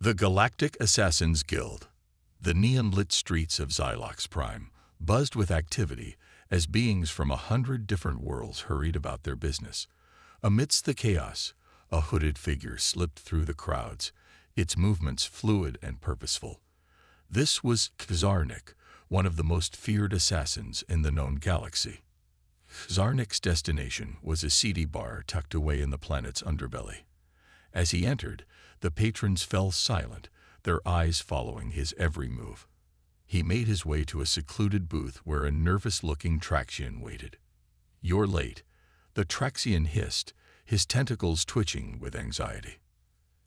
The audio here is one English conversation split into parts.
The Galactic Assassins Guild. The neon-lit streets of Xylox Prime buzzed with activity as beings from 100 different worlds hurried about their business. Amidst the chaos, a hooded figure slipped through the crowds, its movements fluid and purposeful. This was Zarnik, one of the most feared assassins in the known galaxy. Zarnik's destination was a seedy bar tucked away in the planet's underbelly. As he entered, the patrons fell silent, their eyes following his every move. He made his way to a secluded booth where a nervous-looking Traxian waited. "You're late," the Traxian hissed, his tentacles twitching with anxiety.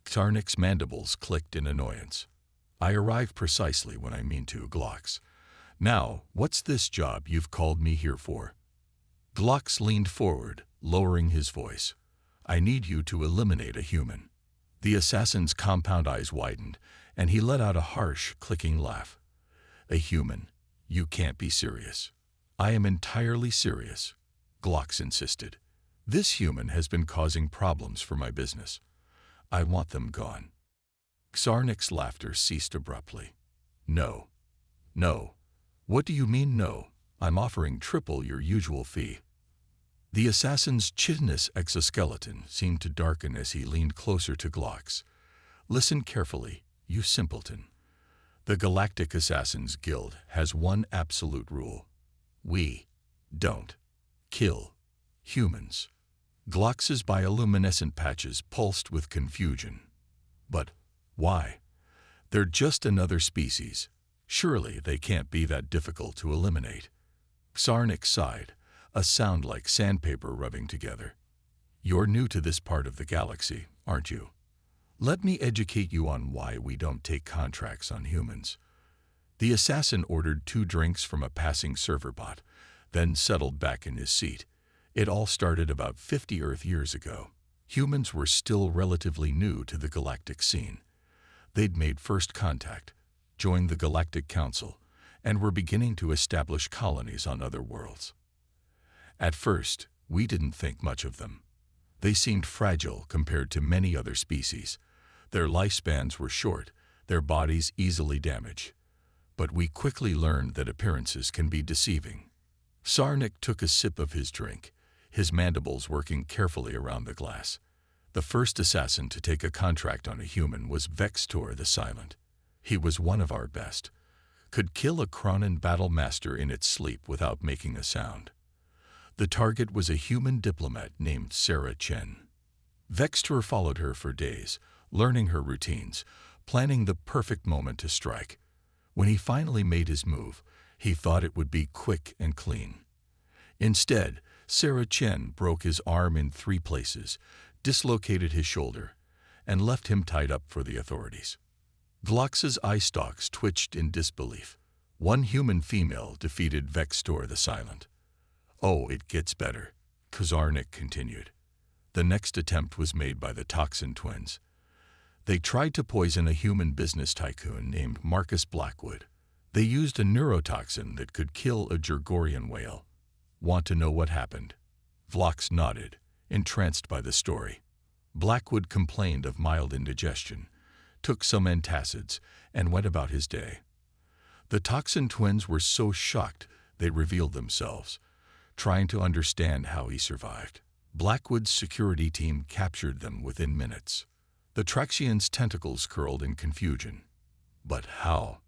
Zarnik's mandibles clicked in annoyance. "I arrive precisely when I mean to, Glox. Now, what's this job you've called me here for?" Glox leaned forward, lowering his voice. "I need you to eliminate a human." The assassin's compound eyes widened, and he let out a harsh, clicking laugh. "A human? You can't be serious." "I am entirely serious," Glox insisted. "This human has been causing problems for my business. I want them gone." Zarnik's laughter ceased abruptly. "No. No. What do you mean, no? I'm offering triple your usual fee." The assassin's chitinous exoskeleton seemed to darken as he leaned closer to Glox. "Listen carefully, you simpleton. The Galactic Assassins Guild has one absolute rule. We don't kill humans." Glox's bioluminescent patches pulsed with confusion. "But why? They're just another species. Surely they can't be that difficult to eliminate." Zarnik sighed, a sound like sandpaper rubbing together. "You're new to this part of the galaxy, aren't you? Let me educate you on why we don't take contracts on humans." The assassin ordered 2 drinks from a passing server bot, then settled back in his seat. It all started about 50 Earth years ago. Humans were still relatively new to the galactic scene. They'd made first contact, joined the Galactic Council, and were beginning to establish colonies on other worlds. At first, we didn't think much of them. They seemed fragile compared to many other species. Their lifespans were short, their bodies easily damaged. But we quickly learned that appearances can be deceiving. Zarnik took a sip of his drink, his mandibles working carefully around the glass. The first assassin to take a contract on a human was Vextor the Silent. He was one of our best. Could kill a Kronan battle master in its sleep without making a sound. The target was a human diplomat named Sarah Chen. Vextor followed her for days, learning her routines, planning the perfect moment to strike. When he finally made his move, he thought it would be quick and clean. Instead, Sarah Chen broke his arm in 3 places, dislocated his shoulder, and left him tied up for the authorities. Glox's eye stalks twitched in disbelief. One human female defeated Vextor the Silent. "Oh, it gets better," Zarnik continued. "The next attempt was made by the Toxin twins. They tried to poison a human business tycoon named Marcus Blackwood. They used a neurotoxin that could kill a Jergorian whale. Want to know what happened?" Glox nodded, entranced by the story. Blackwood complained of mild indigestion, took some antacids, and went about his day. The Toxin twins were so shocked they revealed themselves, trying to understand how he survived. Blackwood's security team captured them within minutes. The Traxian's tentacles curled in confusion. But how?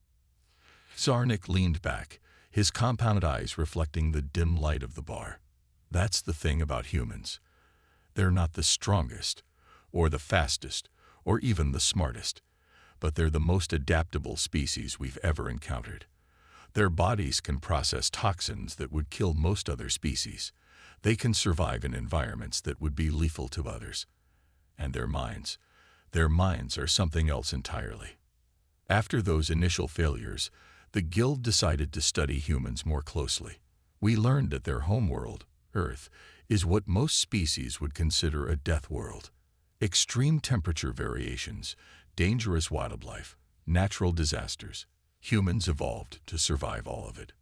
Zarnik leaned back, his compound eyes reflecting the dim light of the bar. "That's the thing about humans. They're not the strongest, or the fastest, or even the smartest, but they're the most adaptable species we've ever encountered. Their bodies can process toxins that would kill most other species. They can survive in environments that would be lethal to others. And their minds are something else entirely." After those initial failures, the Guild decided to study humans more closely. We learned that their homeworld, Earth, is what most species would consider a death world. Extreme temperature variations, dangerous wildlife, natural disasters. Humans evolved to survive all of it.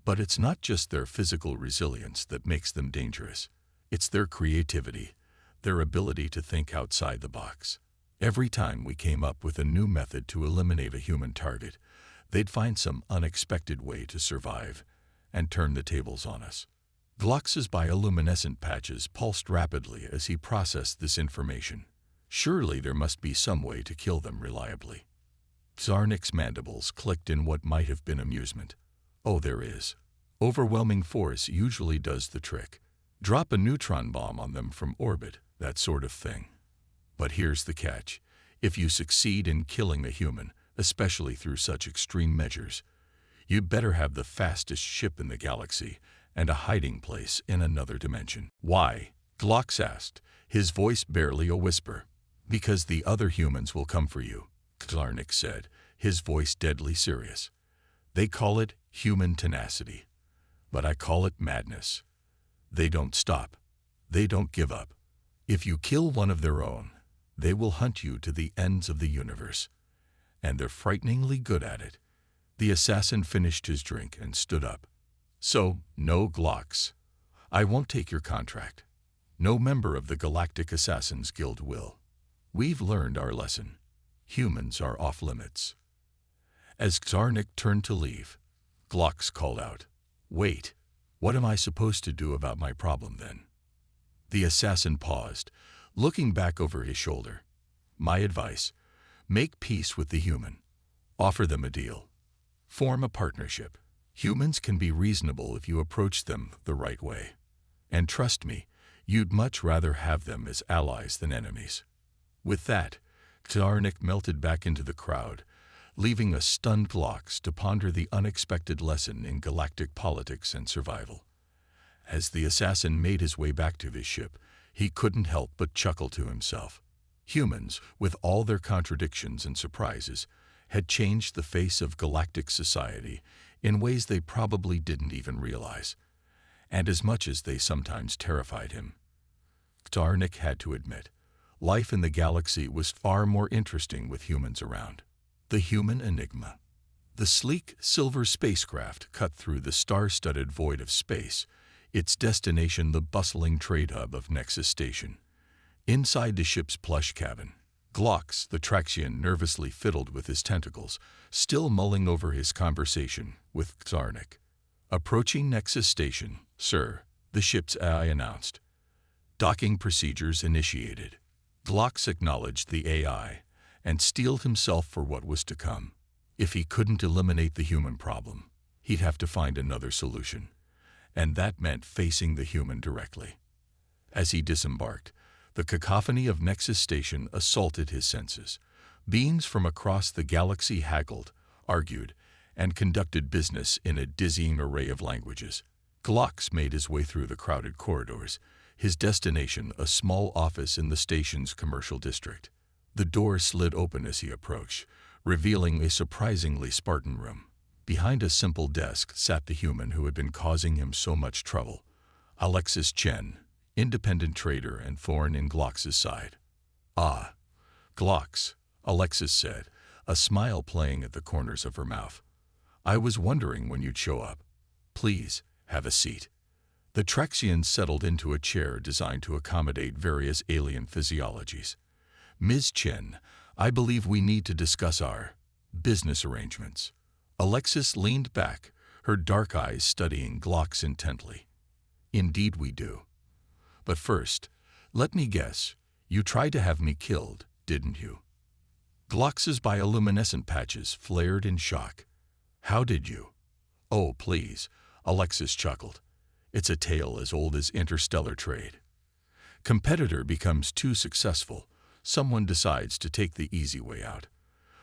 But it's not just their physical resilience that makes them dangerous. It's their creativity, their ability to think outside the box. Every time we came up with a new method to eliminate a human target, they'd find some unexpected way to survive and turn the tables on us. Glox's bioluminescent patches pulsed rapidly as he processed this information. Surely there must be some way to kill them reliably. Zarnik's mandibles clicked in what might have been amusement. Oh, there is. Overwhelming force usually does the trick. Drop a neutron bomb on them from orbit, that sort of thing. But here's the catch. If you succeed in killing a human, especially through such extreme measures, you'd better have the fastest ship in the galaxy and a hiding place in another dimension. Why? Glox asked, his voice barely a whisper. Because the other humans will come for you, Zarnik said, his voice deadly serious. They call it human tenacity, but I call it madness. They don't stop. They don't give up. If you kill one of their own, they will hunt you to the ends of the universe. And they're frighteningly good at it. The assassin finished his drink and stood up. So, no Glox. I won't take your contract. No member of the Galactic Assassins Guild will. We've learned our lesson. Humans are off limits. As Zarnik turned to leave, Glox called out, "Wait, what am I supposed to do about my problem then?" The assassin paused, looking back over his shoulder. "My advice, make peace with the human. Offer them a deal. Form a partnership. Humans can be reasonable if you approach them the right way. And trust me, you'd much rather have them as allies than enemies." With that, Zarnik melted back into the crowd, leaving a stunned Glox to ponder the unexpected lesson in galactic politics and survival. As the assassin made his way back to his ship, he couldn't help but chuckle to himself. Humans, with all their contradictions and surprises, had changed the face of galactic society in ways they probably didn't even realize, and as much as they sometimes terrified him. Zarnik had to admit, life in the galaxy was far more interesting with humans around. The human enigma. The sleek, silver spacecraft cut through the star-studded void of space, its destination the bustling trade hub of Nexus Station. Inside the ship's plush cabin, Glox, the Traxian, nervously fiddled with his tentacles, still mulling over his conversation with Zarnik. "Approaching Nexus Station, sir," the ship's AI announced. Docking procedures initiated. Glox acknowledged the AI and steeled himself for what was to come. If he couldn't eliminate the human problem, he'd have to find another solution, and that meant facing the human directly. As he disembarked, the cacophony of Nexus Station assaulted his senses. Beings from across the galaxy haggled, argued, and conducted business in a dizzying array of languages. Glox made his way through the crowded corridors, his destination a small office in the station's commercial district. The door slid open as he approached, revealing a surprisingly Spartan room. Behind a simple desk sat the human who had been causing him so much trouble, Alexis Chen, independent trader and thorn in Glox's side. "Ah, Glox," Alexis said, a smile playing at the corners of her mouth. "I was wondering when you'd show up. Please, have a seat." The Traxian settled into a chair designed to accommodate various alien physiologies. "Ms. Chen, I believe we need to discuss our business arrangements." Alexis leaned back, her dark eyes studying Glox intently. "Indeed we do. But first, let me guess, you tried to have me killed, didn't you?" Glox's bioluminescent patches flared in shock. "How did you?" "Oh, please," Alexis chuckled. "It's a tale as old as interstellar trade. Competitor becomes too successful, someone decides to take the easy way out.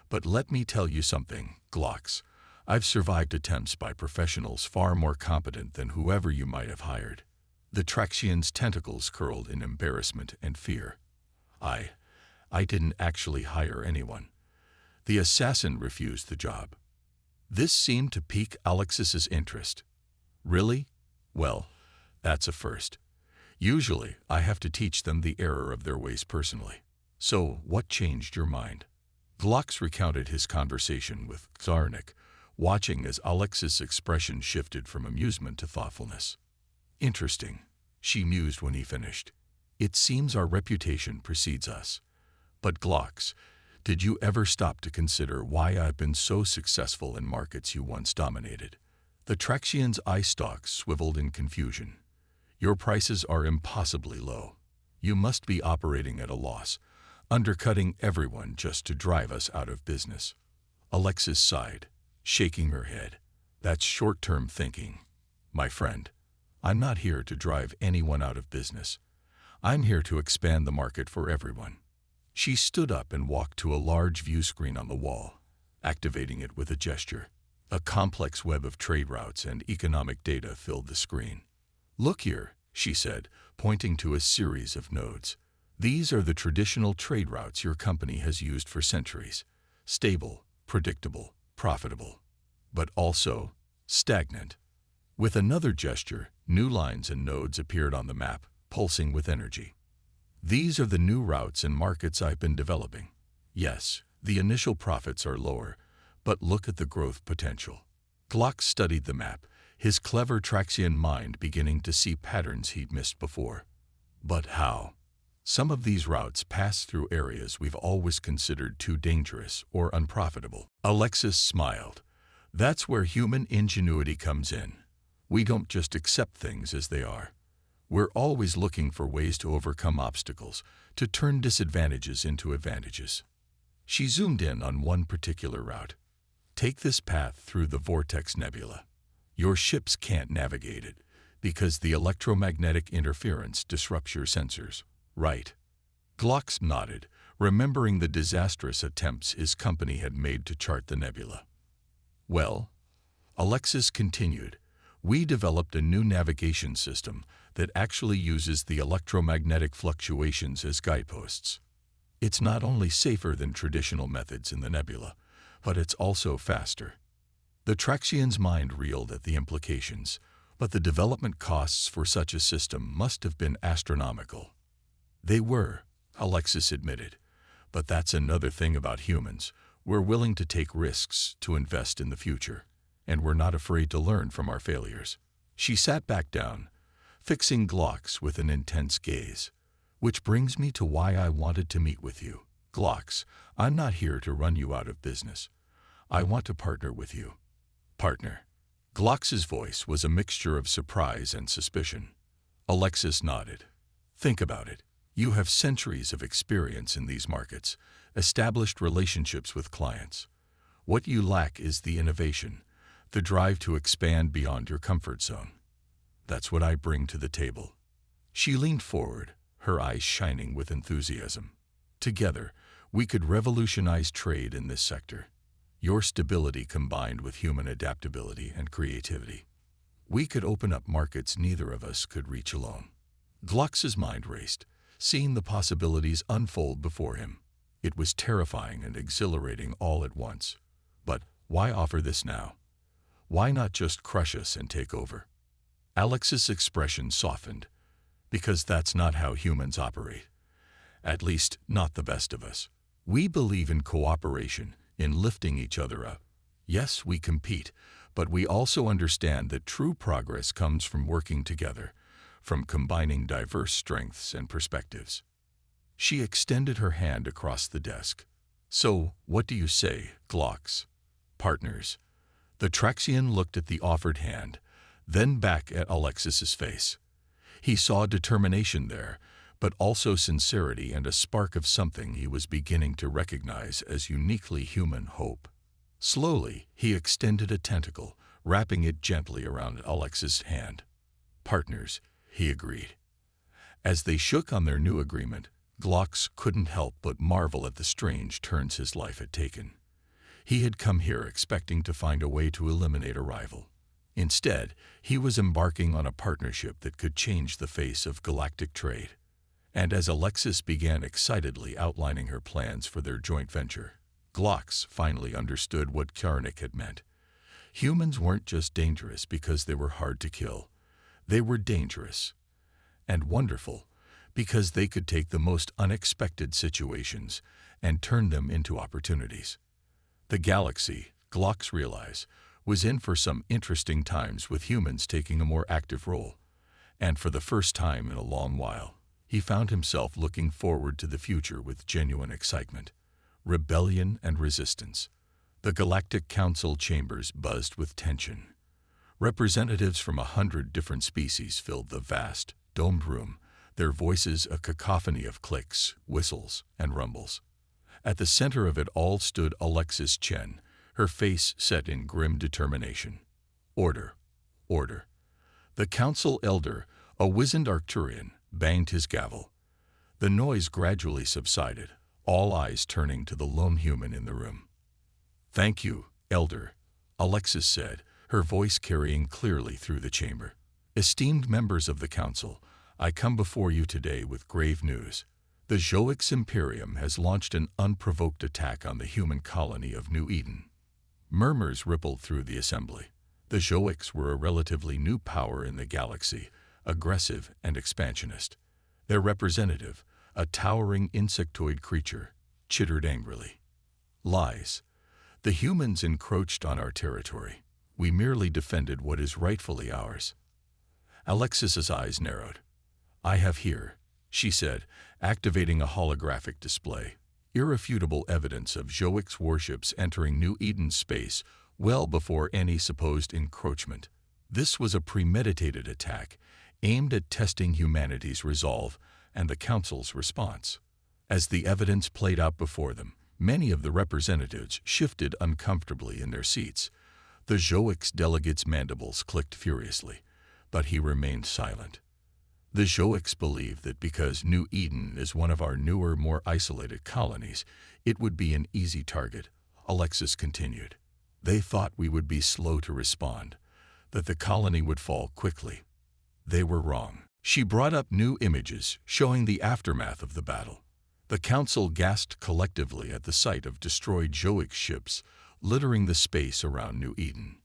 But let me tell you something, Glox. I've survived attempts by professionals far more competent than whoever you might have hired." The Traxian's tentacles curled in embarrassment and fear. I didn't actually hire anyone. The assassin refused the job." This seemed to pique Alexis's interest. "Really? Well, that's a first. Usually, I have to teach them the error of their ways personally. So, what changed your mind?" Glox recounted his conversation with Zarnik, watching as Alexis' expression shifted from amusement to thoughtfulness. "Interesting," she mused when he finished. "It seems our reputation precedes us. But Glocks, did you ever stop to consider why I've been so successful in markets you once dominated? The Traxian's eye stalks swiveled in confusion. Your prices are impossibly low. You must be operating at a loss, undercutting everyone just to drive us out of business. Alexis sighed, shaking her head. That's short-term thinking, my friend. I'm not here to drive anyone out of business. I'm here to expand the market for everyone. She stood up and walked to a large view screen on the wall, activating it with a gesture. A complex web of trade routes and economic data filled the screen. Look here, she said, pointing to a series of nodes. These are the traditional trade routes your company has used for centuries. Stable, predictable, profitable, but also stagnant. With another gesture, new lines and nodes appeared on the map, pulsing with energy. These are the new routes and markets I've been developing. Yes, the initial profits are lower, but look at the growth potential. Glock studied the map, his clever Traxian mind beginning to see patterns he'd missed before. But how? Some of these routes pass through areas we've always considered too dangerous or unprofitable. Alexis smiled. That's where human ingenuity comes in. We don't just accept things as they are. We're always looking for ways to overcome obstacles, to turn disadvantages into advantages. She zoomed in on one particular route. Take this path through the Vortex Nebula. Your ships can't navigate it because the electromagnetic interference disrupts your sensors, right? Glocks nodded, remembering the disastrous attempts his company had made to chart the nebula. Well, Alexis continued, we developed a new navigation system that actually uses the electromagnetic fluctuations as guideposts. It's not only safer than traditional methods in the nebula, but it's also faster. The Traxian's mind reeled at the implications, but the development costs for such a system must have been astronomical. They were, Alexis admitted, but that's another thing about humans. We're willing to take risks to invest in the future, and we're not afraid to learn from our failures. She sat back down, fixing Glocks with an intense gaze. Which brings me to why I wanted to meet with you. Glocks, I'm not here to run you out of business. I want to partner with you. Partner. Glocks's voice was a mixture of surprise and suspicion. Alexis nodded. Think about it. You have centuries of experience in these markets, established relationships with clients. What you lack is the innovation, the drive to expand beyond your comfort zone. That's what I bring to the table. She leaned forward, her eyes shining with enthusiasm. Together, we could revolutionize trade in this sector. Your stability combined with human adaptability and creativity. We could open up markets neither of us could reach alone. Glocks's mind raced, seeing the possibilities unfold before him. It was terrifying and exhilarating all at once. But why offer this now? Why not just crush us and take over? Alex's expression softened, because that's not how humans operate. At least, not the best of us. We believe in cooperation, in lifting each other up. Yes, we compete, but we also understand that true progress comes from working together, from combining diverse strengths and perspectives. She extended her hand across the desk. So, what do you say, Glocks? Partners. The Traxian looked at the offered hand, then back at Alexis's face. He saw determination there, but also sincerity and a spark of something he was beginning to recognize as uniquely human hope. Slowly, he extended a tentacle, wrapping it gently around Alexis' hand. Partners, he agreed. As they shook on their new agreement, Glocks couldn't help but marvel at the strange turns his life had taken. He had come here expecting to find a way to eliminate a rival. Instead, he was embarking on a partnership that could change the face of galactic trade. And as Alexis began excitedly outlining her plans for their joint venture, Glocks finally understood what Karnik had meant. Humans weren't just dangerous because they were hard to kill. They were dangerous and wonderful because they could take the most unexpected situations and turn them into opportunities. The galaxy, Glocks realized, was in for some interesting times with humans taking a more active role. And for the first time in a long while, He found himself looking forward to the future with genuine excitement. Rebellion and resistance. The Galactic Council chambers buzzed with tension. Representatives from 100 different species filled the vast, domed room, their voices a cacophony of clicks, whistles, and rumbles. At the center of it all stood Alexis Chen, her face set in grim determination. Order. Order. The council elder, a wizened Arcturian, banged his gavel. The noise gradually subsided, all eyes turning to the lone human in the room. "Thank you, Elder," Alexis said, her voice carrying clearly through the chamber. "Esteemed members of the council, I come before you today with grave news. The Joix Imperium has launched an unprovoked attack on the human colony of New Eden." Murmurs rippled through the assembly. The Joix were a relatively new power in the galaxy, aggressive and expansionist. Their representative, a towering insectoid creature, chittered angrily. "Lies. The humans encroached on our territory. We merely defended what is rightfully ours." Alexis's eyes narrowed. "I have here," she said, activating a holographic display, "irrefutable evidence of Joix warships entering New Eden space well before any supposed encroachment. This was a premeditated attack, aimed at testing humanity's resolve and the Council's response." As the evidence played out before them, many of the representatives shifted uncomfortably in their seats. The Joix delegate's mandibles clicked furiously, but he remained silent. The Joix believed that because New Eden is one of our newer, more isolated colonies, it would be an easy target, Alexis continued. "They thought we would be slow to respond, that the colony would fall quickly. They were wrong." She brought up new images showing the aftermath of the battle. The council gasped collectively at the sight of destroyed Joix ships littering the space around New Eden.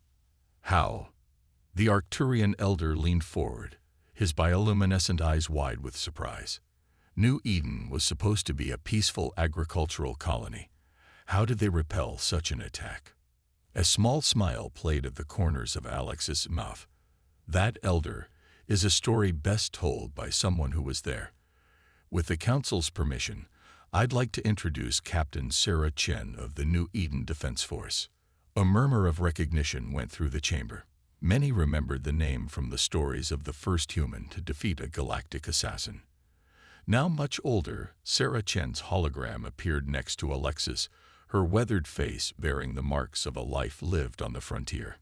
"How?" The Arcturian elder leaned forward, his bioluminescent eyes wide with surprise. New Eden was supposed to be a peaceful agricultural colony. How did they repel such an attack? A small smile played at the corners of Alex's mouth. "That, Elder, is a story best told by someone who was there. With the Council's permission, I'd like to introduce Captain Sarah Chen of the New Eden Defense Force." A murmur of recognition went through the chamber. Many remembered the name from the stories of the first human to defeat a galactic assassin. Now much older, Sarah Chen's hologram appeared next to Alexis, her weathered face bearing the marks of a life lived on the frontier.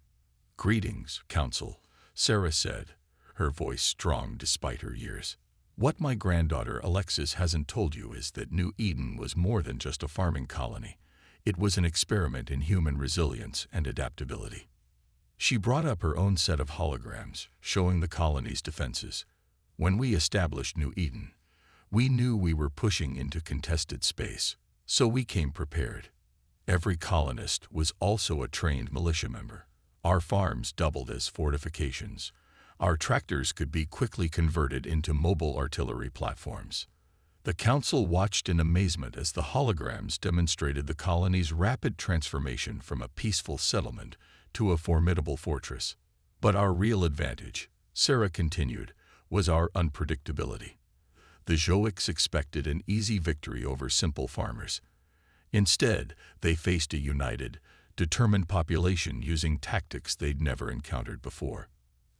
"Greetings, Council," Sarah said, her voice strong despite her years. "What my granddaughter Alexis hasn't told you is that New Eden was more than just a farming colony. It was an experiment in human resilience and adaptability." She brought up her own set of holograms, showing the colony's defenses. "When we established New Eden, we knew we were pushing into contested space, so we came prepared. Every colonist was also a trained militia member. Our farms doubled as fortifications. Our tractors could be quickly converted into mobile artillery platforms." The council watched in amazement as the holograms demonstrated the colony's rapid transformation from a peaceful settlement to a formidable fortress. "But our real advantage," Sarah continued, "was our unpredictability. The Joix expected an easy victory over simple farmers. Instead, they faced a united, determined population using tactics they'd never encountered before."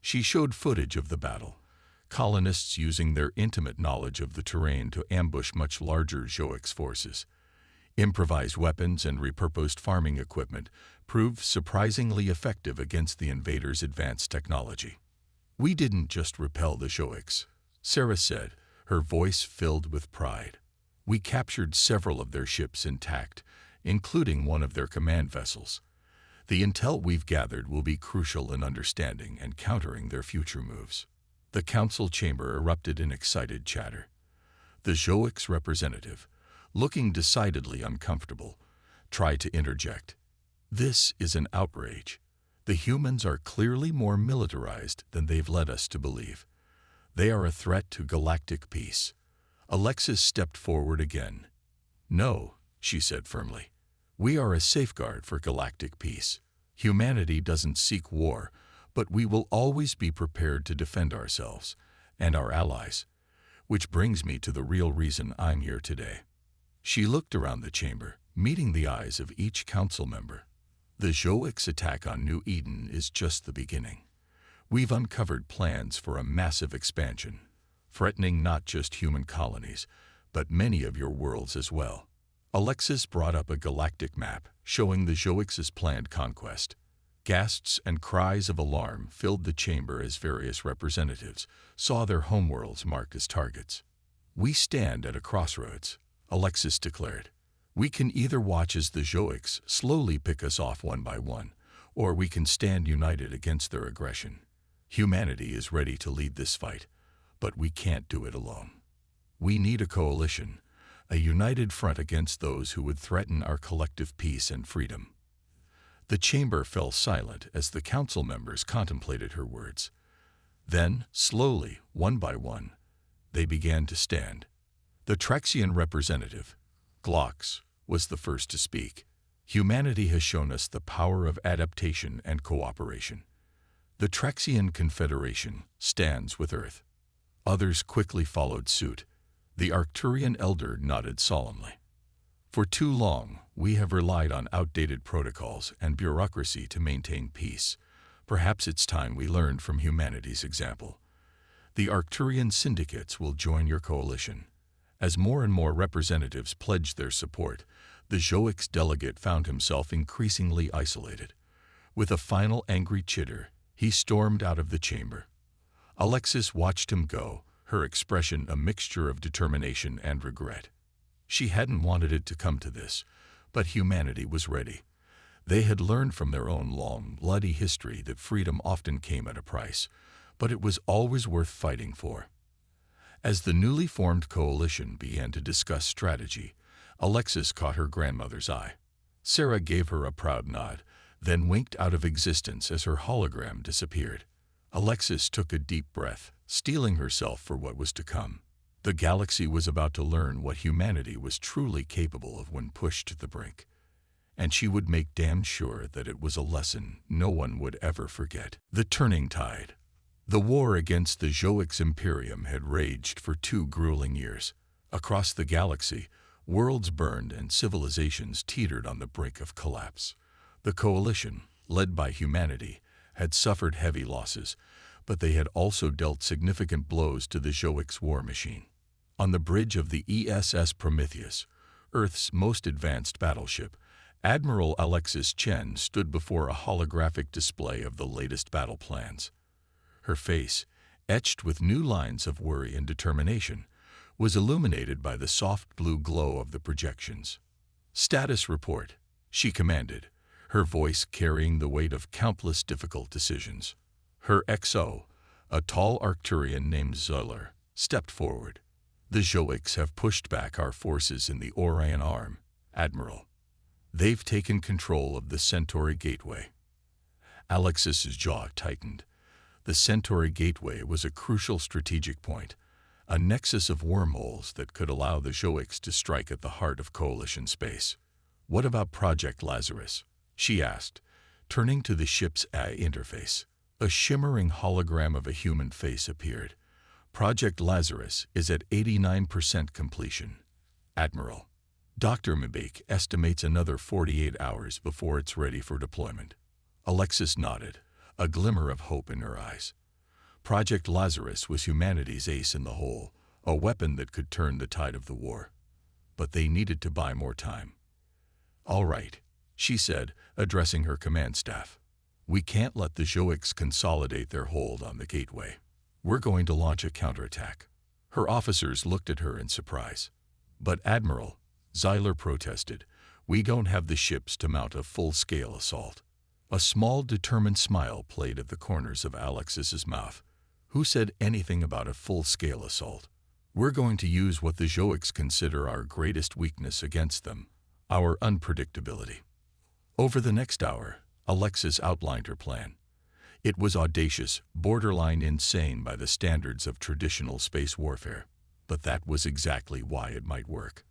She showed footage of the battle, colonists using their intimate knowledge of the terrain to ambush much larger Joix forces. Improvised weapons and repurposed farming equipment proved surprisingly effective against the invaders' advanced technology. "We didn't just repel the Joix," Sarah said, her voice filled with pride. "We captured several of their ships intact, including one of their command vessels. The intel we've gathered will be crucial in understanding and countering their future moves." The council chamber erupted in excited chatter. The Joix representative, looking decidedly uncomfortable, tried to interject. "This is an outrage. The humans are clearly more militarized than they've led us to believe. They are a threat to galactic peace." Alexis stepped forward again. "No," she said firmly. "We are a safeguard for galactic peace. Humanity doesn't seek war, but we will always be prepared to defend ourselves and our allies. Which brings me to the real reason I'm here today. She looked around the chamber, meeting the eyes of each council member. The Joix attack on New Eden is just the beginning. We've uncovered plans for a massive expansion, threatening not just human colonies, but many of your worlds as well. Alexis brought up a galactic map showing the Joix's planned conquest. Gasps and cries of alarm filled the chamber as various representatives saw their homeworlds marked as targets. "We stand at a crossroads," Alexis declared. "We can either watch as the Joix slowly pick us off one by one, or we can stand united against their aggression. Humanity is ready to lead this fight, but we can't do it alone. We need a coalition, a united front against those who would threaten our collective peace and freedom." The chamber fell silent as the council members contemplated her words. Then, slowly, one by one, they began to stand. The Traxian representative, Glox, was the first to speak. "Humanity has shown us the power of adaptation and cooperation. The Traxian Confederation stands with Earth." Others quickly followed suit. The Arcturian elder nodded solemnly. "For too long, we have relied on outdated protocols and bureaucracy to maintain peace. Perhaps it's time we learned from humanity's example. The Arcturian syndicates will join your coalition." As more and more representatives pledged their support, the Joix delegate found himself increasingly isolated. With a final angry chitter, he stormed out of the chamber. Alexis watched him go, her expression a mixture of determination and regret. She hadn't wanted it to come to this, but humanity was ready. They had learned from their own long, bloody history that freedom often came at a price, but it was always worth fighting for. As the newly formed coalition began to discuss strategy, Alexis caught her grandmother's eye. Sarah gave her a proud nod, then winked out of existence as her hologram disappeared. Alexis took a deep breath, steeling herself for what was to come. The galaxy was about to learn what humanity was truly capable of when pushed to the brink, and she would make damn sure that it was a lesson no one would ever forget. The turning tide. The war against the Joix Imperium had raged for 2 grueling years. Across the galaxy, worlds burned and civilizations teetered on the brink of collapse. The coalition, led by humanity, had suffered heavy losses, but they had also dealt significant blows to the Joix war machine. On the bridge of the ESS Prometheus, Earth's most advanced battleship, Admiral Alexis Chen stood before a holographic display of the latest battle plans. Her face, etched with new lines of worry and determination, was illuminated by the soft blue glow of the projections. "Status report," she commanded, her voice carrying the weight of countless difficult decisions. Her XO, a tall Arcturian named Zoller, stepped forward. "The Joix have pushed back our forces in the Orion Arm, Admiral. They've taken control of the Centauri Gateway." Alexis's jaw tightened. The Centauri Gateway was a crucial strategic point, a nexus of wormholes that could allow the Joix to strike at the heart of Coalition space. "What about Project Lazarus?" she asked, turning to the ship's AI interface. A shimmering hologram of a human face appeared. "Project Lazarus is at 89% completion, Admiral. Dr. Mabake estimates another 48 hours before it's ready for deployment." Alexis nodded, a glimmer of hope in her eyes. Project Lazarus was humanity's ace in the hole, a weapon that could turn the tide of the war. But they needed to buy more time. "All right," she said, addressing her command staff. "We can't let the Joix consolidate their hold on the gateway. We're going to launch a counterattack." Her officers looked at her in surprise. "But Admiral," Zyler protested, "we don't have the ships to mount a full-scale assault." A small, determined smile played at the corners of Alexis's mouth. "Who said anything about a full-scale assault? We're going to use what the Joix consider our greatest weakness against them, our unpredictability." Over the next hour, Alexis outlined her plan. It was audacious, borderline insane by the standards of traditional space warfare, but that was exactly why it might work.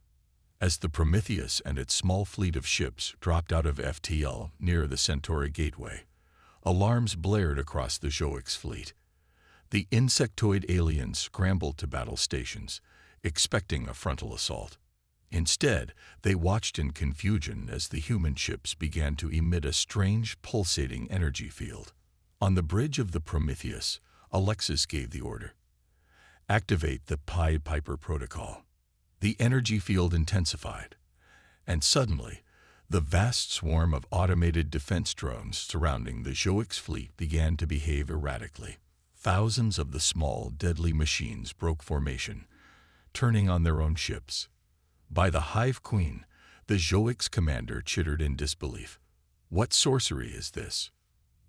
As the Prometheus and its small fleet of ships dropped out of FTL near the Centauri Gateway, alarms blared across the Joix fleet. The insectoid aliens scrambled to battle stations, expecting a frontal assault. Instead, they watched in confusion as the human ships began to emit a strange, pulsating energy field. On the bridge of the Prometheus, Alexis gave the order. Activate the Pied Piper protocol. The energy field intensified, and suddenly, the vast swarm of automated defense drones surrounding the Joix fleet began to behave erratically. Thousands of the small, deadly machines broke formation, turning on their own ships. By the Hive Queen, the Joix commander chittered in disbelief. What sorcery is this?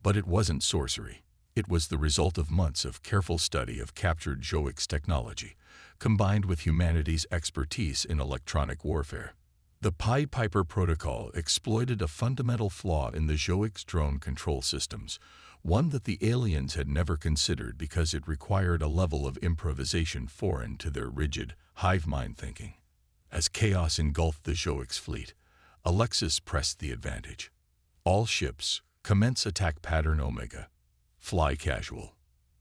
But it wasn't sorcery. It was the result of months of careful study of captured Joix technology, combined with humanity's expertise in electronic warfare. The Pied Piper protocol exploited a fundamental flaw in the Joix drone control systems, one that the aliens had never considered because it required a level of improvisation foreign to their rigid, hive mind thinking. As chaos engulfed the Joix fleet, Alexis pressed the advantage. All ships, commence attack pattern Omega. Fly casual.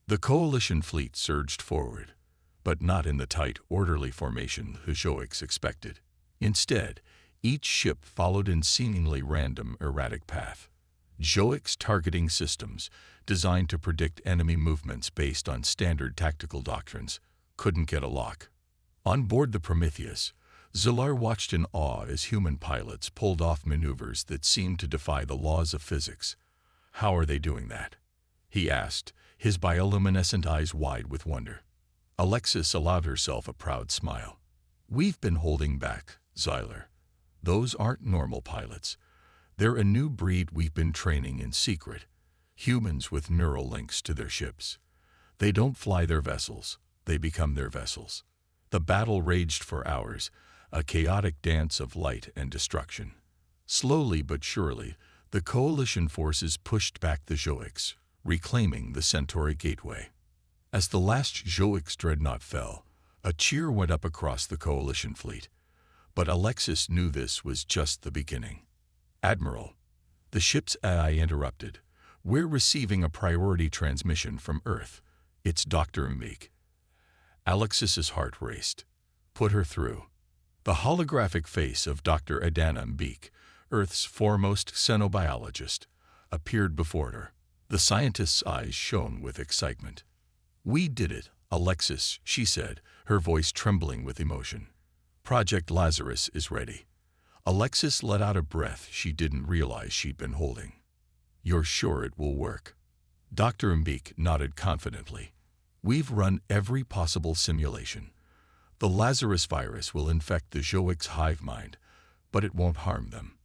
The Coalition fleet surged forward, but not in the tight, orderly formation the Joix expected. Instead, each ship followed in seemingly random, erratic path. Joix targeting systems, designed to predict enemy movements based on standard tactical doctrines, couldn't get a lock. On board the Prometheus, Zilar watched in awe as human pilots pulled off maneuvers that seemed to defy the laws of physics. "How are they doing that?" he asked, his bioluminescent eyes wide with wonder. Alexis allowed herself a proud smile. "We've been holding back, Zilar. Those aren't normal pilots. They're a new breed we've been training in secret, humans with neural links to their ships. They don't fly their vessels, they become their vessels." The battle raged for hours, a chaotic dance of light and destruction. Slowly but surely, the Coalition forces pushed back the Joix, reclaiming the Centauri Gateway. As the last Joix dreadnought fell, a cheer went up across the Coalition fleet. But Alexis knew this was just the beginning. "Admiral," the ship's AI interrupted, "we're receiving a priority transmission from Earth. It's Dr. Mbik." Alexis's heart raced. "Put her through." The holographic face of Dr. Adana Mbik, Earth's foremost xenobiologist, appeared before her. The scientist's eyes shone with excitement. "We did it, Alexis," she said, her voice trembling with emotion. "Project Lazarus is ready." Alexis let out a breath she didn't realize she'd been holding. "You're sure it will work?" Dr. Mbik nodded confidently. "We've run every possible simulation. The Lazarus virus will infect the Joix hive mind, but it won't harm them.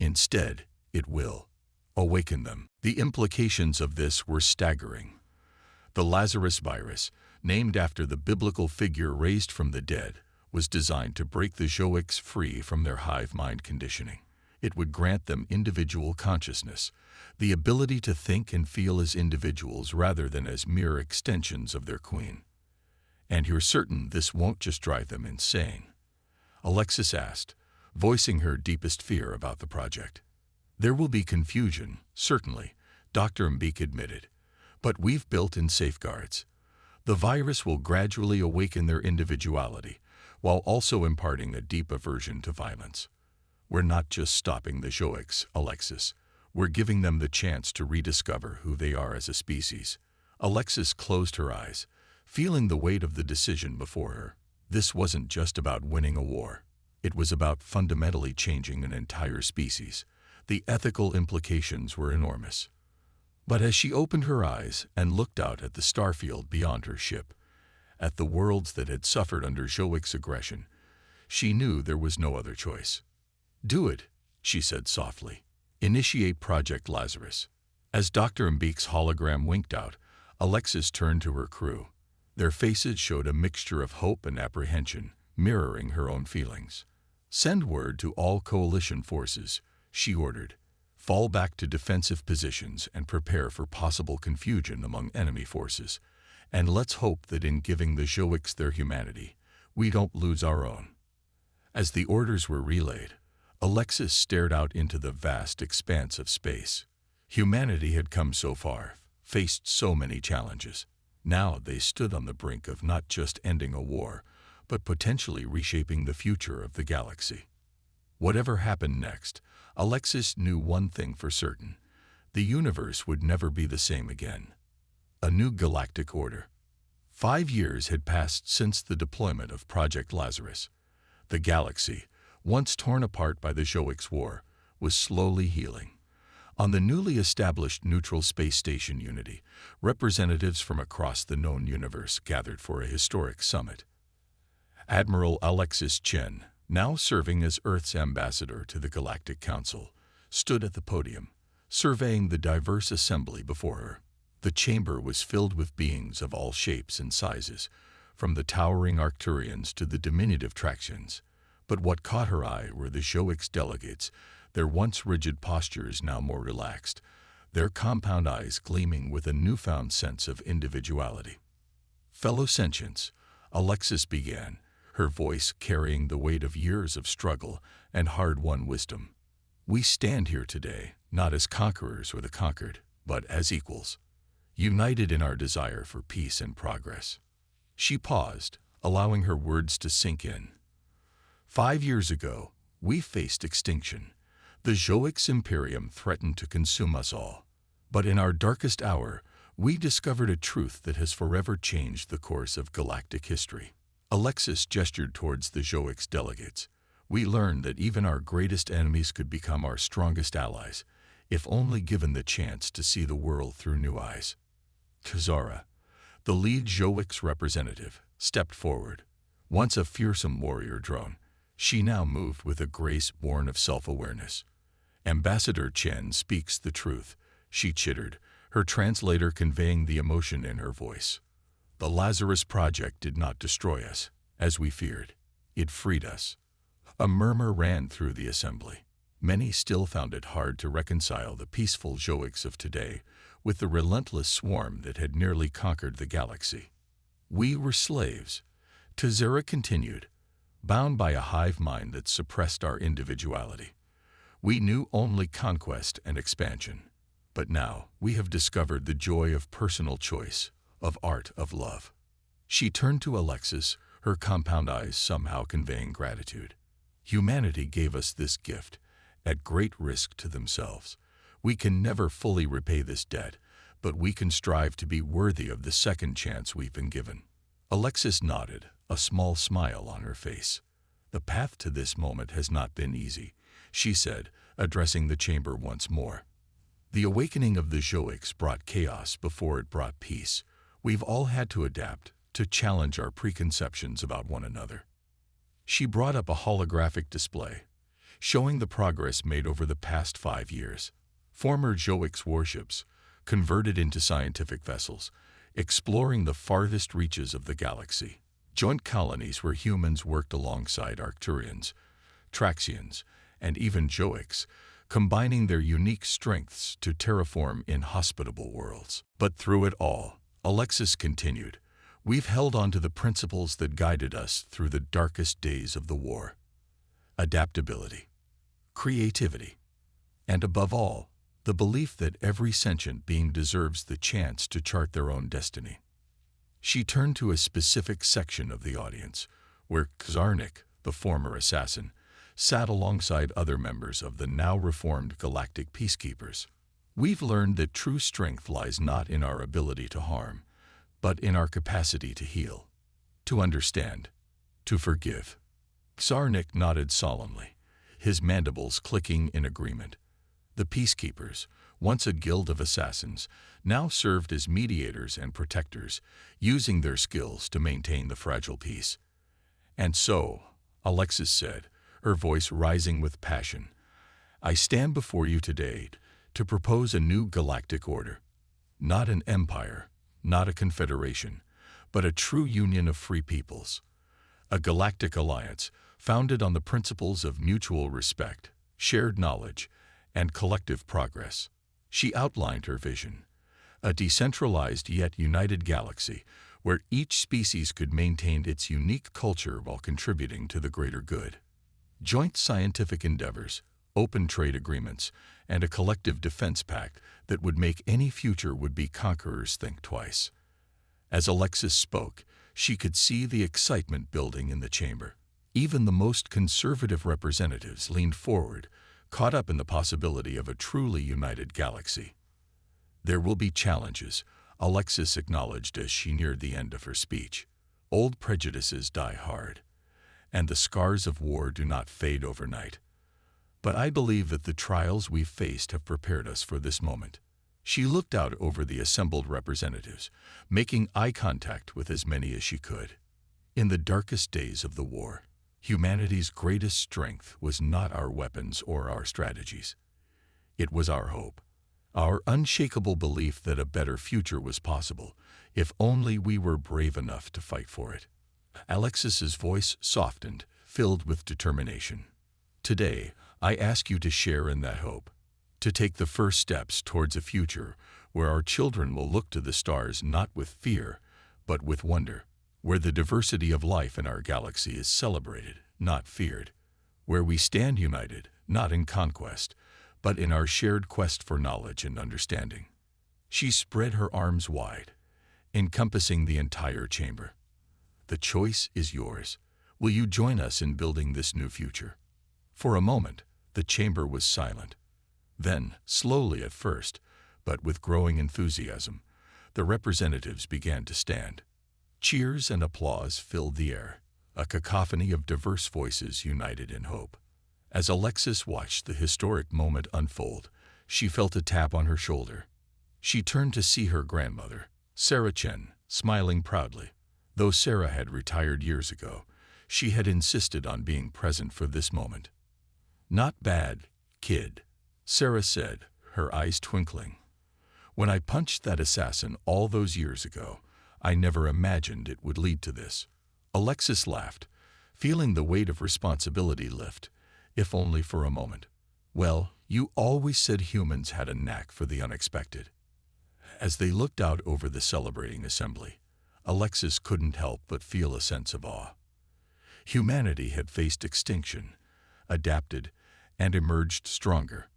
Instead, it will awaken them." The implications of this were staggering. The Lazarus virus, named after the biblical figure raised from the dead, was designed to break the Joix free from their hive mind conditioning. It would grant them individual consciousness, the ability to think and feel as individuals rather than as mere extensions of their queen. "And you're certain this won't just drive them insane?" Alexis asked, voicing her deepest fear about the project. "There will be confusion, certainly," Dr. Mbik admitted, "but we've built in safeguards. The virus will gradually awaken their individuality, while also imparting a deep aversion to violence. We're not just stopping the Joix, Alexis. We're giving them the chance to rediscover who they are as a species." Alexis closed her eyes, feeling the weight of the decision before her. This wasn't just about winning a war. It was about fundamentally changing an entire species. The ethical implications were enormous. But as she opened her eyes and looked out at the starfield beyond her ship, at the worlds that had suffered under Joix aggression, she knew there was no other choice. "Do it," she said softly. "Initiate Project Lazarus." As Dr. Mbik's hologram winked out, Alexis turned to her crew. Their faces showed a mixture of hope and apprehension, mirroring her own feelings. "Send word to all Coalition forces," she ordered. "Fall back to defensive positions and prepare for possible confusion among enemy forces. And let's hope that in giving the Joix their humanity, we don't lose our own." As the orders were relayed, Alexis stared out into the vast expanse of space. Humanity had come so far, faced so many challenges. Now they stood on the brink of not just ending a war, but potentially reshaping the future of the galaxy. Whatever happened next, Alexis knew one thing for certain: the universe would never be the same again. A new galactic order. 5 years had passed since the deployment of Project Lazarus. The galaxy, once torn apart by the Joix War, was slowly healing. On the newly established neutral space station Unity, representatives from across the known universe gathered for a historic summit. Admiral Alexis Chen, now serving as Earth's ambassador to the Galactic Council, stood at the podium, surveying the diverse assembly before her. The chamber was filled with beings of all shapes and sizes, from the towering Arcturians to the diminutive Traxians. But what caught her eye were the Joix delegates, their once rigid postures now more relaxed, their compound eyes gleaming with a newfound sense of individuality. "Fellow sentients," Alexis began, her voice carrying the weight of years of struggle and hard-won wisdom. "We stand here today, not as conquerors or the conquered, but as equals, united in our desire for peace and progress." She paused, allowing her words to sink in. 5 years ago, we faced extinction. The Joix Imperium threatened to consume us all. But in our darkest hour, we discovered a truth that has forever changed the course of galactic history. Alexis gestured towards the Joix delegates. "We learned that even our greatest enemies could become our strongest allies, if only given the chance to see the world through new eyes." Kazara, the lead Joix representative, stepped forward. Once a fearsome warrior drone, she now moved with a grace born of self-awareness. "Ambassador Chen speaks the truth," she chittered, her translator conveying the emotion in her voice. "The Lazarus Project did not destroy us, as we feared. It freed us." A murmur ran through the assembly. Many still found it hard to reconcile the peaceful Joix of today with the relentless swarm that had nearly conquered the galaxy. "We were slaves," Tazera continued, "bound by a hive mind that suppressed our individuality. We knew only conquest and expansion. But now we have discovered the joy of personal choice, of art, of love." She turned to Alexis, her compound eyes somehow conveying gratitude. "Humanity gave us this gift, at great risk to themselves. We can never fully repay this debt, but we can strive to be worthy of the second chance we've been given." Alexis nodded, a small smile on her face. "The path to this moment has not been easy," she said, addressing the chamber once more. "The awakening of the Joix brought chaos before it brought peace. We've all had to adapt, to challenge our preconceptions about one another." She brought up a holographic display, showing the progress made over the past 5 years. Former Joix warships, converted into scientific vessels, exploring the farthest reaches of the galaxy. Joint colonies where humans worked alongside Arcturians, Traxians, and even Joix, combining their unique strengths to terraform inhospitable worlds. But through it all, Alexis continued, we've held on to the principles that guided us through the darkest days of the war. Adaptability, creativity, and above all, the belief that every sentient being deserves the chance to chart their own destiny. She turned to a specific section of the audience, where Kazarnik, the former assassin, sat alongside other members of the now reformed Galactic Peacekeepers. We've learned that true strength lies not in our ability to harm, but in our capacity to heal, to understand, to forgive. Kazarnik nodded solemnly, his mandibles clicking in agreement. The Peacekeepers, once a guild of assassins, now served as mediators and protectors, using their skills to maintain the fragile peace. And so, Alexis said, her voice rising with passion, I stand before you today to propose a new galactic order. Not an empire, not a confederation, but a true union of free peoples. A galactic alliance founded on the principles of mutual respect, shared knowledge, and collective progress. She outlined her vision, a decentralized yet united galaxy where each species could maintain its unique culture while contributing to the greater good. Joint scientific endeavors, open trade agreements, and a collective defense pact that would make any future would-be conquerors think twice. As Alexis spoke, she could see the excitement building in the chamber. Even the most conservative representatives leaned forward, caught up in the possibility of a truly united galaxy. There will be challenges, Alexis acknowledged as she neared the end of her speech. Old prejudices die hard, and the scars of war do not fade overnight. But I believe that the trials we've faced have prepared us for this moment. She looked out over the assembled representatives, making eye contact with as many as she could. In the darkest days of the war, humanity's greatest strength was not our weapons or our strategies. It was our hope, our unshakable belief that a better future was possible, if only we were brave enough to fight for it. Alexis's voice softened, filled with determination. Today, I ask you to share in that hope, to take the first steps towards a future where our children will look to the stars not with fear, but with wonder, where the diversity of life in our galaxy is celebrated, not feared, where we stand united, not in conquest, but in our shared quest for knowledge and understanding. She spread her arms wide, encompassing the entire chamber. The choice is yours. Will you join us in building this new future? For a moment, the chamber was silent. Then, slowly at first, but with growing enthusiasm, the representatives began to stand. Cheers and applause filled the air, a cacophony of diverse voices united in hope. As Alexis watched the historic moment unfold, she felt a tap on her shoulder. She turned to see her grandmother, Sarah Chen, smiling proudly. Though Sarah had retired years ago, she had insisted on being present for this moment. "Not bad, kid," Sarah said, her eyes twinkling. "When I punched that assassin all those years ago, I never imagined it would lead to this." Alexis laughed, feeling the weight of responsibility lift, if only for a moment. "Well, you always said humans had a knack for the unexpected." As they looked out over the celebrating assembly, Alexis couldn't help but feel a sense of awe. Humanity had faced extinction, adapted, and emerged stronger.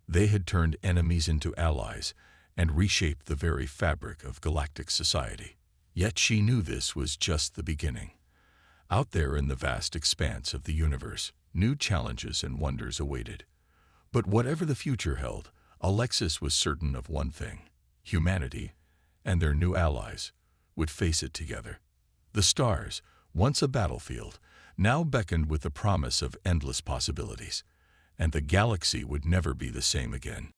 They had turned enemies into allies and reshaped the very fabric of galactic society. Yet she knew this was just the beginning. Out there in the vast expanse of the universe, new challenges and wonders awaited. But whatever the future held, Alexis was certain of one thing: humanity, and their new allies, would face it together. The stars, once a battlefield, now beckoned with the promise of endless possibilities, and the galaxy would never be the same again.